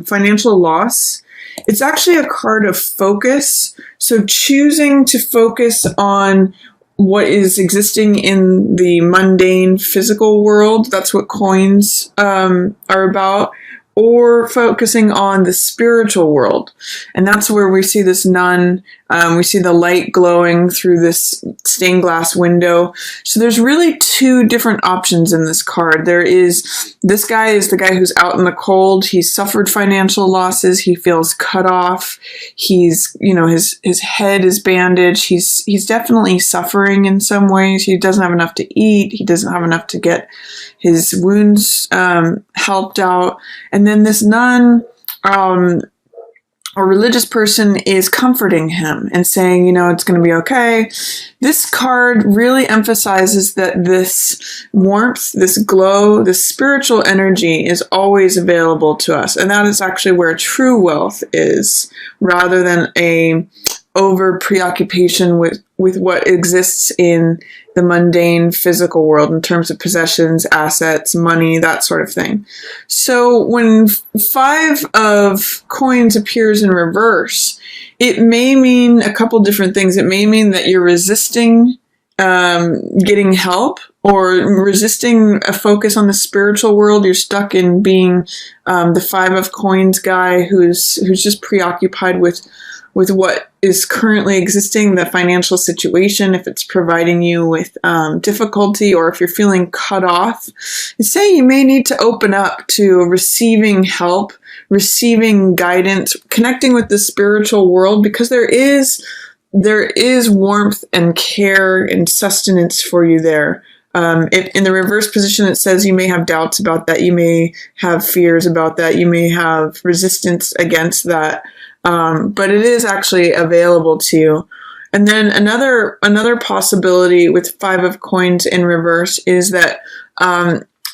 financial loss, it's actually a card of focus. So choosing to focus on what is existing in the mundane physical world, that's what coins are about, or focusing on the spiritual world. And that's where we see this nun. We see the light glowing through this stained glass window. So there's really two different options in this card. This guy is the guy who's out in the cold. He's suffered financial losses. He feels cut off. He's, his head is bandaged. He's definitely suffering in some ways. He doesn't have enough to eat. He doesn't have enough to get his wounds helped out. And then this nun, a religious person, is comforting him and saying, it's going to be okay. This card really emphasizes that this warmth, this glow, this spiritual energy is always available to us. And that is actually where true wealth is, rather than a over preoccupation with what exists in the mundane physical world in terms of possessions, assets, money, that sort of thing. So when 5 of coins appears in reverse, it may mean a couple different things. It may mean that you're resisting getting help, or resisting a focus on the spiritual world. You're stuck in being the 5 of coins guy who's just preoccupied with what is currently existing, the financial situation, if it's providing you with difficulty, or if you're feeling cut off. It's saying you may need to open up to receiving help, receiving guidance, connecting with the spiritual world, because there is warmth and care and sustenance for you there. In the reverse position, it says you may have doubts about that. You may have fears about that. You may have resistance against that. But it is actually available to you. And then another possibility with 5 of coins in reverse is that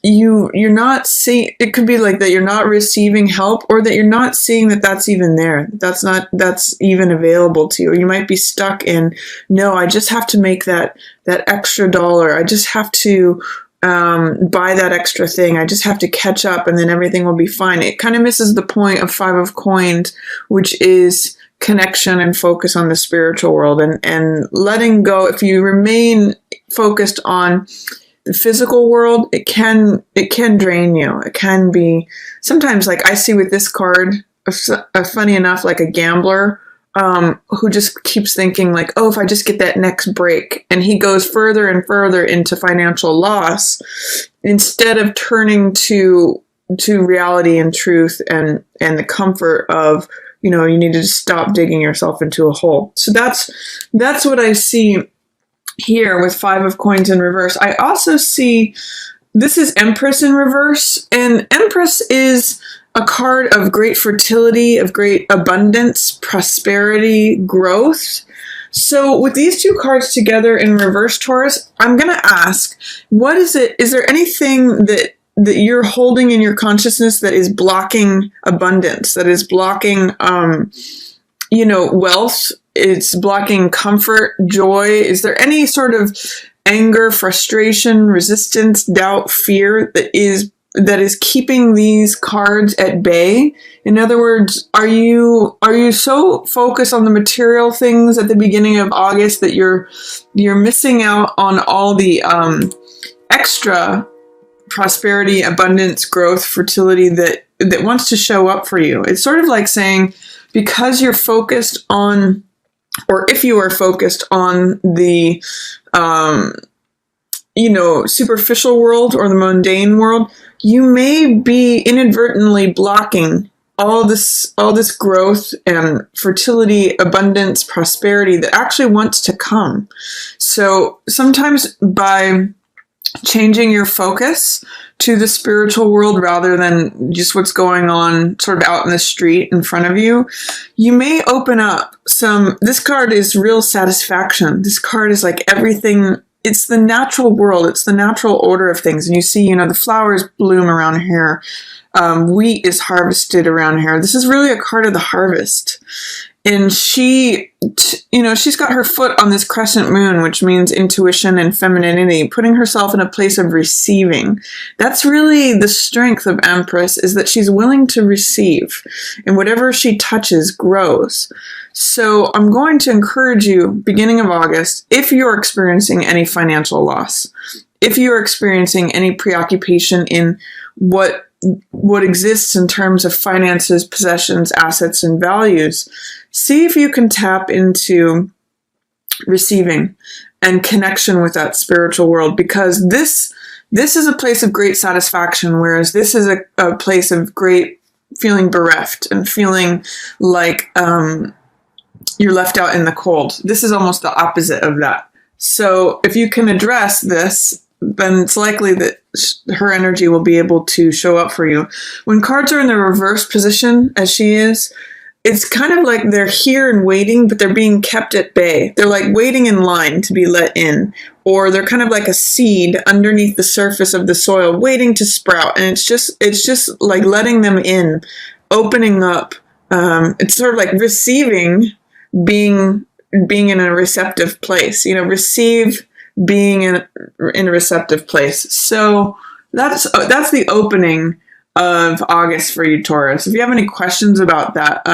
you're not seeing. It could be like that you're not receiving help, or that you're not seeing that that's even there. That's even available to you. Or you might be stuck in, no, I just have to make that extra dollar. I just have to buy that extra thing. I just have to catch up, and then everything will be fine. It kind of misses the point of 5 of coins, which is connection and focus on the spiritual world, and letting go. If you remain focused on the physical world, it can drain you. It can be sometimes, like I see with this card, funny enough, like a gambler who just keeps thinking like, oh, if I just get that next break, and he goes further and further into financial loss instead of turning to reality and truth and the comfort of, you need to stop digging yourself into a hole. So that's what I see here with 5 of coins in reverse. I also see this is Empress in reverse, and Empress is a card of great fertility, of great abundance, prosperity, growth. So with these two cards together in reverse, Taurus, I'm going to ask, what is it? Is there anything that you're holding in your consciousness that is blocking abundance, that is blocking, wealth? It's blocking comfort, joy. Is there any sort of anger, frustration, resistance, doubt, fear that is keeping these cards at bay? In other words, are you so focused on the material things at the beginning of August that you're missing out on all the extra prosperity, abundance, growth, fertility that wants to show up for you? It's sort of like saying, because you're focused on, or if you are focused on the superficial world or the mundane world, you may be inadvertently blocking all this growth and fertility, abundance, prosperity that actually wants to come. So sometimes by changing your focus to the spiritual world rather than just what's going on sort of out in the street in front of you, you may open up this card is real satisfaction. This card is like everything. It's the natural world. It's the natural order of things. And you see, the flowers bloom around here. Wheat is harvested around here. This is really a card of the harvest. And she's got her foot on this crescent moon, which means intuition and femininity, putting herself in a place of receiving. That's really the strength of Empress, is that she's willing to receive, and whatever she touches grows. So I'm going to encourage you, beginning of August, if you're experiencing any financial loss, if you're experiencing any preoccupation in what exists in terms of finances, possessions, assets, and values, see if you can tap into receiving and connection with that spiritual world, because this is a place of great satisfaction, whereas this is a place of great feeling bereft and feeling like you're left out in the cold. This is almost the opposite of that. So if you can address this, then it's likely that her energy will be able to show up for you. When cards are in the reverse position, as she is, it's kind of like they're here and waiting, but they're being kept at bay. They're like waiting in line to be let in, or they're kind of like a seed underneath the surface of the soil, waiting to sprout. And it's just like letting them in, opening up. It's sort of like receiving, being in a receptive place. Receive, being in a receptive place. So that's the opening of August for you, Taurus. If you have any questions about that,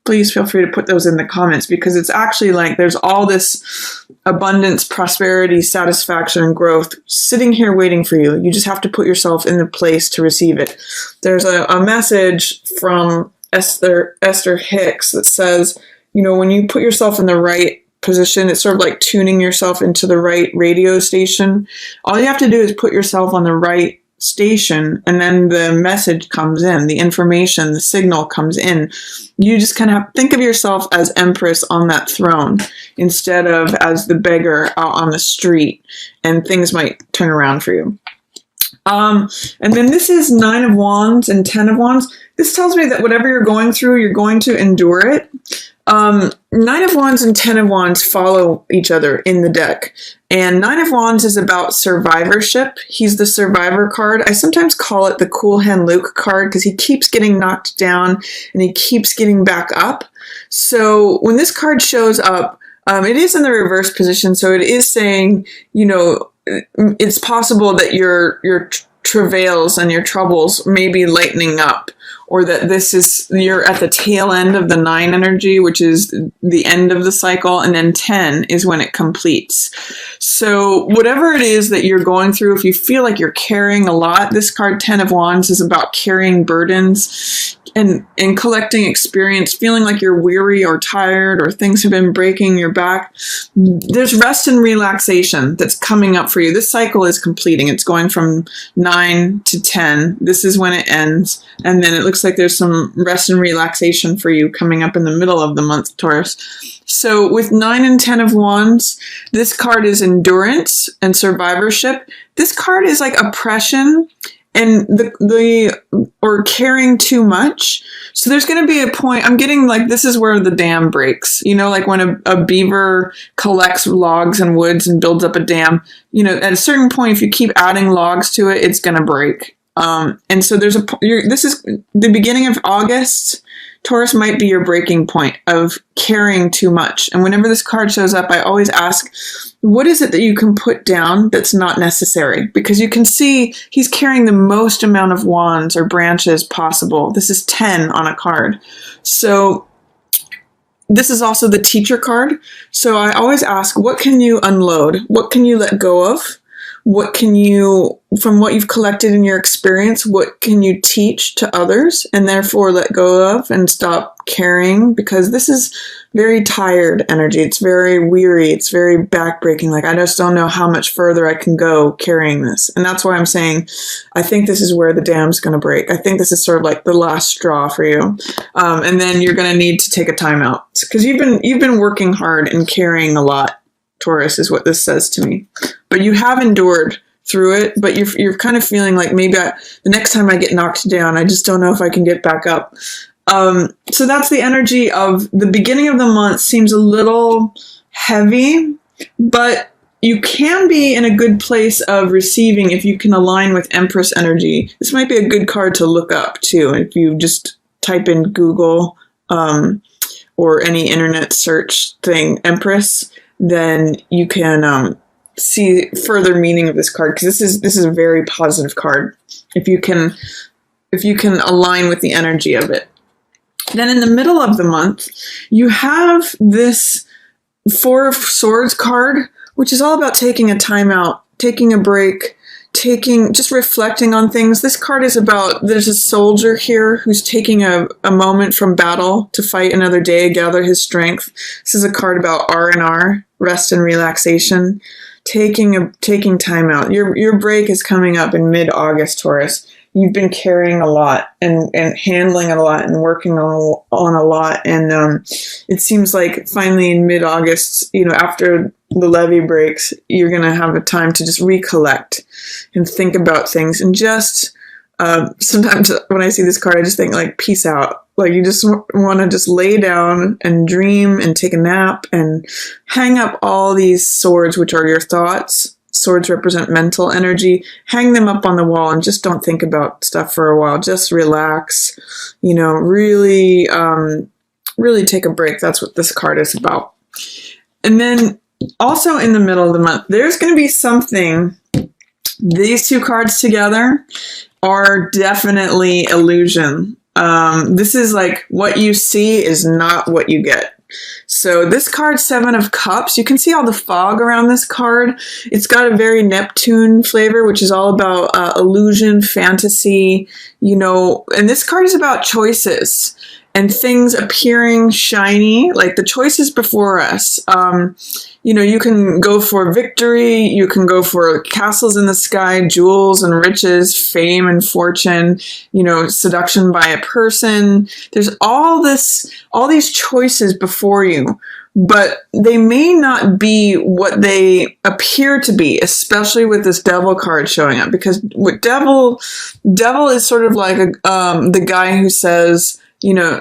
please feel free to put those in the comments, because it's actually like there's all this abundance, prosperity, satisfaction, and growth sitting here waiting for you. You just have to put yourself in the place to receive it. There's a message from Esther Hicks that says, when you put yourself in the right position, it's sort of like tuning yourself into the right radio station. All you have to do is put yourself on the right station, and then the message comes in, the information, the signal comes in. You just kind of think of yourself as Empress on that throne instead of as the beggar out on the street, and things might turn around for you. And then this is 9 of Wands and 10 of Wands. This tells me that whatever you're going through, you're going to endure it. 9 of Wands and 10 of Wands follow each other in the deck. And 9 of Wands is about survivorship. He's the survivor card. I sometimes call it the Cool Hand Luke card, because he keeps getting knocked down and he keeps getting back up. So when this card shows up, it is in the reverse position. So it is saying, it's possible that your travails and your troubles may be lightening up, or that you're at the tail end of the 9 energy, which is the end of the cycle, and then 10 is when it completes. So whatever it is that you're going through, if you feel like you're carrying a lot, this card 10 of Wands is about carrying burdens and collecting experience, feeling like you're weary or tired or things have been breaking your back. There's rest and relaxation that's coming up for you. This cycle is completing. It's going from 9 to 10. This is when it ends. And then it looks like there's some rest and relaxation for you coming up in the middle of the month, Taurus. So with 9 and 10 of Wands, this card is endurance and survivorship. This card is like oppression and or carrying too much. So there's going to be a point, I'm getting like, this is where the dam breaks, like when a beaver collects logs and woods and builds up a dam, at a certain point, if you keep adding logs to it, it's going to break. And so this is the beginning of August. Taurus might be your breaking point of carrying too much. And whenever this card shows up, I always ask, what is it that you can put down that's not necessary? Because you can see he's carrying the most amount of wands or branches possible. This is 10 on a card. So this is also the teacher card. So I always ask, what can you unload? What can you let go of? What can you, from what you've collected in your experience, what can you teach to others and therefore let go of and stop carrying? Because this is very tired energy. It's very weary. It's very backbreaking. Like, I just don't know how much further I can go carrying this. And that's why I'm saying, I think this is where the dam's going to break. I think this is sort of like the last straw for you. And then you're going to need to take a time out, because you've been working hard and carrying a lot, Taurus, is what this says to me. But you have endured through it, but you're kind of feeling like maybe the next time I get knocked down, I just don't know if I can get back up. So that's the energy of the beginning of the month. Seems a little heavy, but you can be in a good place of receiving if you can align with Empress energy. This might be a good card to look up too. If you just type in Google, or any internet search thing, Empress, then you can see further meaning of this card, because this is a very positive card if you can align with the energy of it. Then in the middle of the month, you have this Four of Swords card, which is all about taking a time out, taking a break, just reflecting on things. This card is about, there's a soldier here who's taking a moment from battle to fight another day, gather his strength. This is a card about R&R, rest and relaxation, taking time out. Your break is coming up in mid-August, Taurus. You've been carrying a lot and handling a lot and working on a lot. And it seems like finally in mid-August, after the levee breaks, you're going to have a time to just recollect and think about things. And just sometimes when I see this card, I just think like, peace out. Like you just want to just lay down and dream and take a nap and hang up all these swords, which are your thoughts. Swords represent mental energy. Hang them up on the wall and just don't think about stuff for a while. Just relax, really take a break. That's what this card is about. And then also in the middle of the month, there's going to be something. These two cards together are definitely illusion. This is like what you see is not what you get. So this card, Seven of Cups, you can see all the fog around this card. It's got a very Neptune flavor, which is all about illusion, fantasy, and this card is about choices and things appearing shiny, like the choices before us. You can go for victory, you can go for castles in the sky, jewels and riches, fame and fortune, seduction by a person. There's all these choices before you, but they may not be what they appear to be, especially with this Devil card showing up, because with Devil is sort of like the guy who says,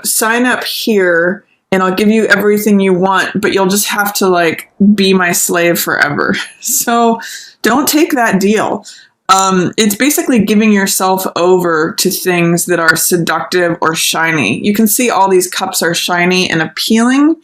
sign up here and I'll give you everything you want, but you'll just have to be my slave forever. So don't take that deal. It's basically giving yourself over to things that are seductive or shiny. You can see all these cups are shiny and appealing,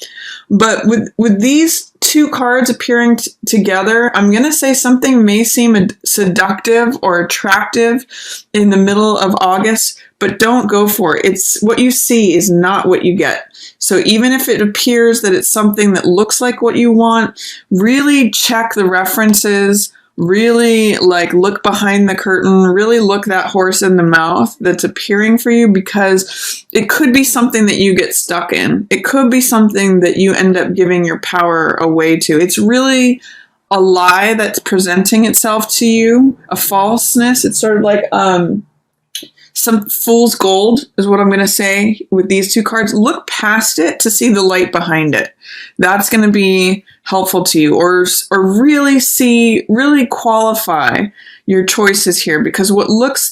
but with these two cards appearing together, I'm going to say something may seem seductive or attractive in the middle of August, but don't go for it. It's what you see is not what you get. So even if it appears that it's something that looks like what you want, really check the references, really look behind the curtain, really look that horse in the mouth that's appearing for you, because it could be something that you get stuck in. It could be something that you end up giving your power away to. It's really a lie that's presenting itself to you, a falseness. It's sort of like some fool's gold is what I'm going to say with these two cards. Look past it to see the light behind it. That's going to be helpful to you, or really qualify your choices here, because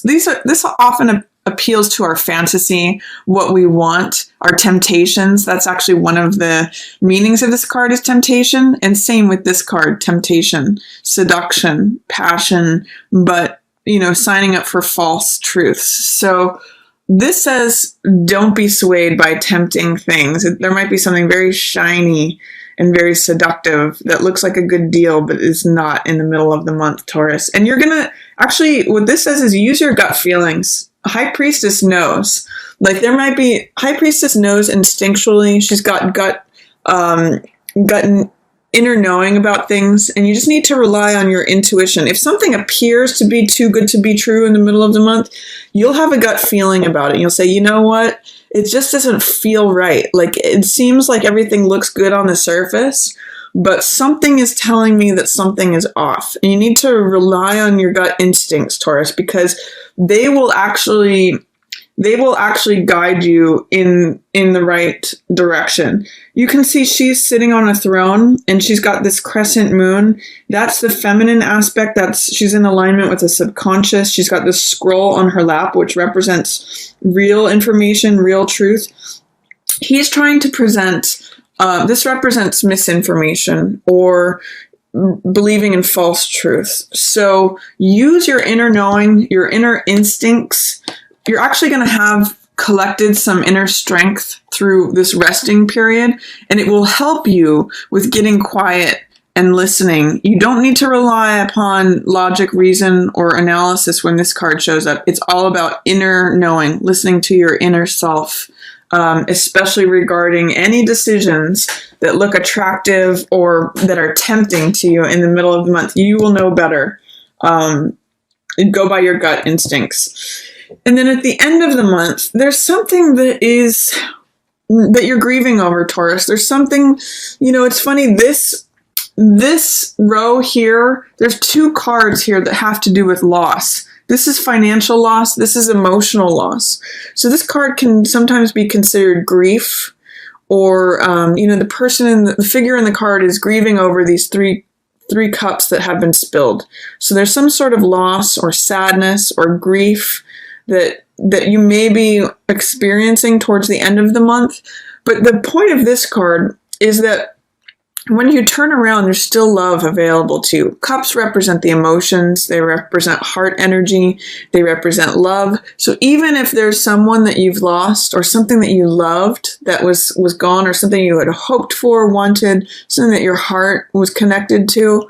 this often appeals to our fantasy, what we want, our temptations. That's actually one of the meanings of this card is temptation. And same with this card, temptation, seduction, passion, but signing up for false truths. So this says, don't be swayed by tempting things. There might be something very shiny and very seductive that looks like a good deal, but is not in the middle of the month, Taurus. And you're going to what this says is use your gut feelings. High Priestess knows. High Priestess knows instinctually. She's got gut inner knowing about things, and you just need to rely on your intuition. If something appears to be too good to be true in the middle of the month, you'll have a gut feeling about it. And you'll say, you know what? It just doesn't feel right. It seems like everything looks good on the surface, but something is telling me that something is off. And you need to rely on your gut instincts, Taurus, because they will actually guide you in the right direction. You can see she's sitting on a throne and she's got this crescent moon. That's the feminine aspect. She's in alignment with the subconscious. She's got this scroll on her lap, which represents real information, real truth. He's trying to present, this represents misinformation or believing in false truth. So use your inner knowing, your inner instincts. You're actually going to have collected some inner strength through this resting period, and it will help you with getting quiet and listening. You don't need to rely upon logic, reason, or analysis when this card shows up. It's all about inner knowing, listening to your inner self, especially regarding any decisions that look attractive or that are tempting to you in the middle of the month. You will know better. Go by your gut instincts. And then at the end of the month, there's something that you're grieving over, Taurus. There's something, it's funny, this row here, there's 2 cards here that have to do with loss. This is financial loss. This is emotional loss. So this card can sometimes be considered grief, or, the figure in the card is grieving over these three cups that have been spilled. So there's some sort of loss or sadness or grief that you may be experiencing towards the end of the month. But the point of this card is that when you turn around, there's still love available to you. Cups represent the emotions. They represent heart energy. They represent love. So even if there's someone that you've lost, or something that you loved that was gone, or something you had hoped for, wanted, something that your heart was connected to,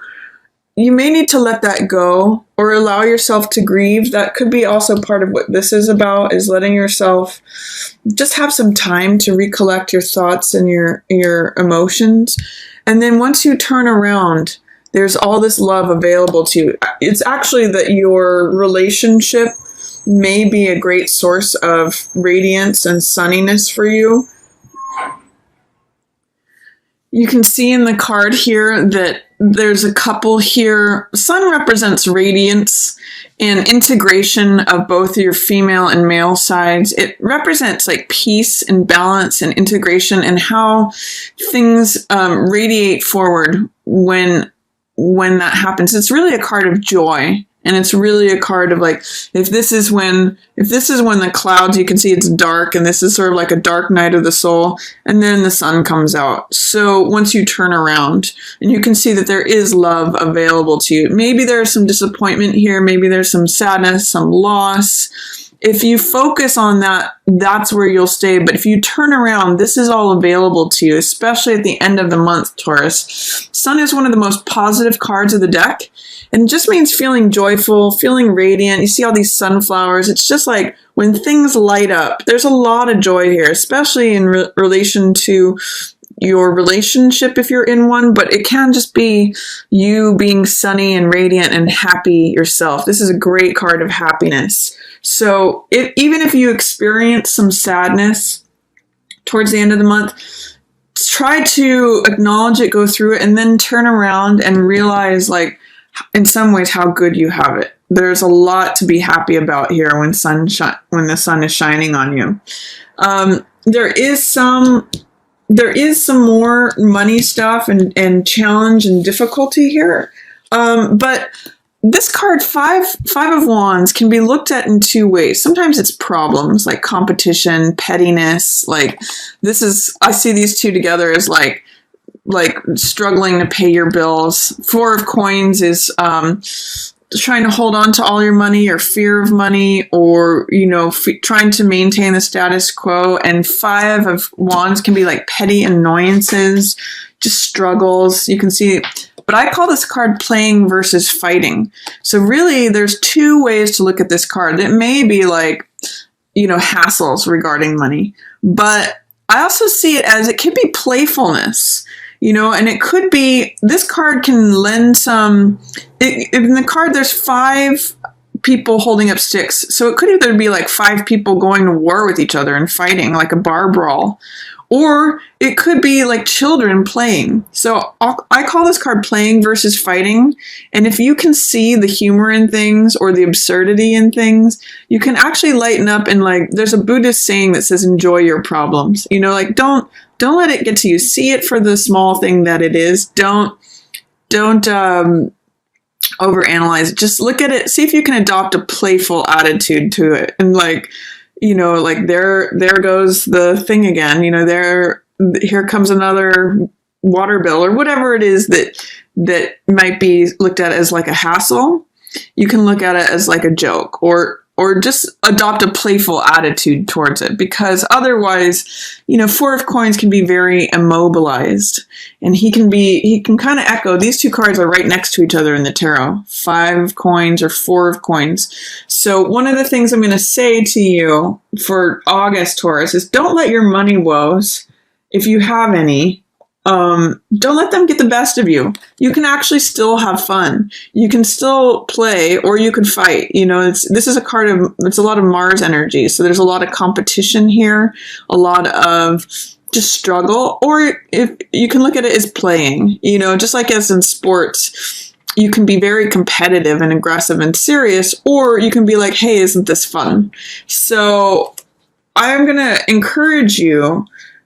you may need to let that go or allow yourself to grieve. That could be also part of what this is about, is letting yourself just have some time to recollect your thoughts and your emotions. And then once you turn around, there's all this love available to you. It's actually that your relationship may be a great source of radiance and sunniness for you. You can see in the card here that there's a couple here. Sun represents radiance and integration of both your female and male sides. It represents like peace and balance and integration, and how things radiate forward when that happens. It's really a card of joy. And it's really a card of like, if this is when the clouds, you can see it's dark, and this is sort of like a dark night of the soul, and then the sun comes out. So once you turn around, and you can see that there is love available to you. Maybe there's some disappointment here. Maybe there's some sadness, some loss. If you focus on that, that's where you'll stay. But if you turn around, this is all available to you, especially at the end of the month, Taurus. Sun is one of the most positive cards of the deck. And it just means feeling joyful, feeling radiant. You see all these sunflowers. It's just like when things light up, there's a lot of joy here, especially in relation to your relationship if you're in one, but it can just be you being sunny and radiant and happy yourself. This is a great card of happiness. So even if you experience some sadness towards the end of the month, try to acknowledge it, go through it, and then turn around and realize, like, in some ways, how good you have it. There's a lot to be happy about here when the sun is shining on you. There is some more money stuff and challenge and difficulty here. But this card, five of Wands, can be looked at in 2 ways. Sometimes it's problems like competition, pettiness. Like I see these 2 together as like struggling to pay your bills. 4 of Coins is trying to hold on to all your money, or fear of money, or trying to maintain the status quo. And 5 of Wands can be like petty annoyances, just struggles. You can see, but I call this card playing versus fighting. So really, there's 2 ways to look at this card. It may be like hassles regarding money, but I also see it as it could be playfulness. And it could be, this card can lend some, in the card there's 5 people holding up sticks. So it could either be like 5 people going to war with each other and fighting, like a bar brawl. Or it could be like children playing. So I call this card playing versus fighting. And if you can see the humor in things or the absurdity in things, you can actually lighten up. And like, there's a Buddhist saying that says, enjoy your problems. Don't let it get to you. See it for the small thing that it is. Don't overanalyze it. Just look at it. See if you can adopt a playful attitude to it. And like there goes the thing again. Here comes another water bill, or whatever it is that might be looked at as like a hassle. You can look at it as like a joke, or or just adopt a playful attitude towards it, because otherwise, Four of Coins can be very immobilized, and he can kind of echo. These two cards are right next to each other in the tarot, Five of Coins or Four of Coins. So one of the things I'm going to say to you for August, Taurus, is don't let your money woes, if you have any, don't let them get the best of you. You can actually still have fun. You can still play, or you can fight. This is a card of, it's a lot of Mars energy. So there's a lot of competition here, a lot of just struggle, or if you can look at it as playing, just like as in sports, you can be very competitive and aggressive and serious, or you can be like, hey, isn't this fun? So I'm going to encourage you,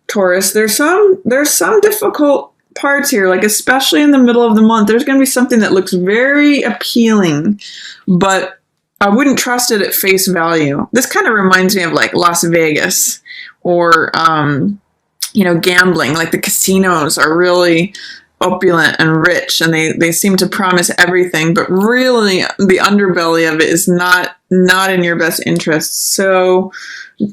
Taurus, there's some difficult parts here, like especially in the middle of the month. There's going to be something that looks very appealing, but I wouldn't trust it at face value. This kind of reminds me of like Las Vegas or, gambling. Like the casinos are really opulent and rich, and they seem to promise everything, but really the underbelly of it is not in your best interest. So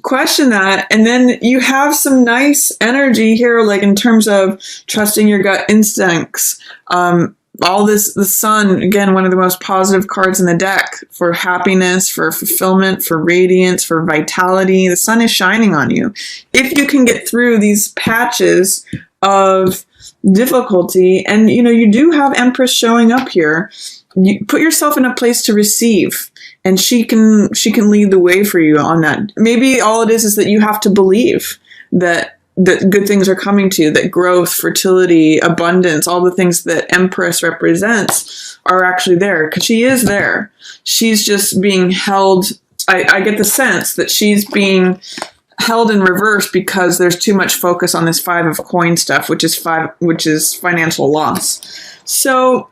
question that. And then you have some nice energy here, like in terms of trusting your gut instincts. The sun, again, one of the most positive cards in the deck for happiness, for fulfillment, for radiance, for vitality. The sun is shining on you. If you can get through these patches of difficulty, and you do have Empress showing up here, you put yourself in a place to receive, and she can lead the way for you on that. Maybe all it is that you have to believe that good things are coming to you, that growth, fertility, abundance, all the things that Empress represents are actually there, because she is there. She's just being held. I get the sense that she's being held in reverse because there's too much focus on this Five of Coins stuff, which is financial loss. So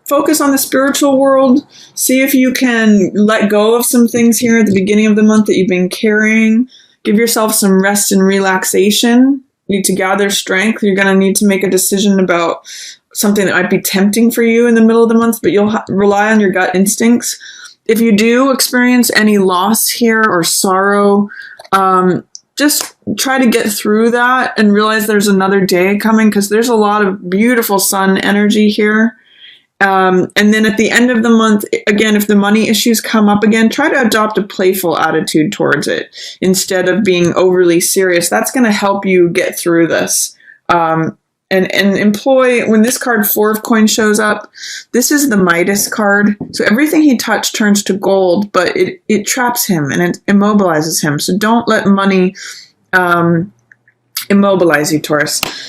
focus on the spiritual world. See if you can let go of some things here at the beginning of the month that you've been carrying. Give yourself some rest and relaxation. You need to gather strength. You're going to need to make a decision about something that might be tempting for you in the middle of the month, but you'll rely on your gut instincts. If you do experience any loss here or sorrow, just try to get through that and realize there's another day coming, because there's a lot of beautiful sun energy here. And then at the end of the month, again, if the money issues come up again, try to adopt a playful attitude towards it instead of being overly serious. That's going to help you get through this. And employ, when this card Four of Coins shows up, this is the Midas card. So everything he touched turns to gold, but it traps him and it immobilizes him. So don't let money immobilize you, Taurus.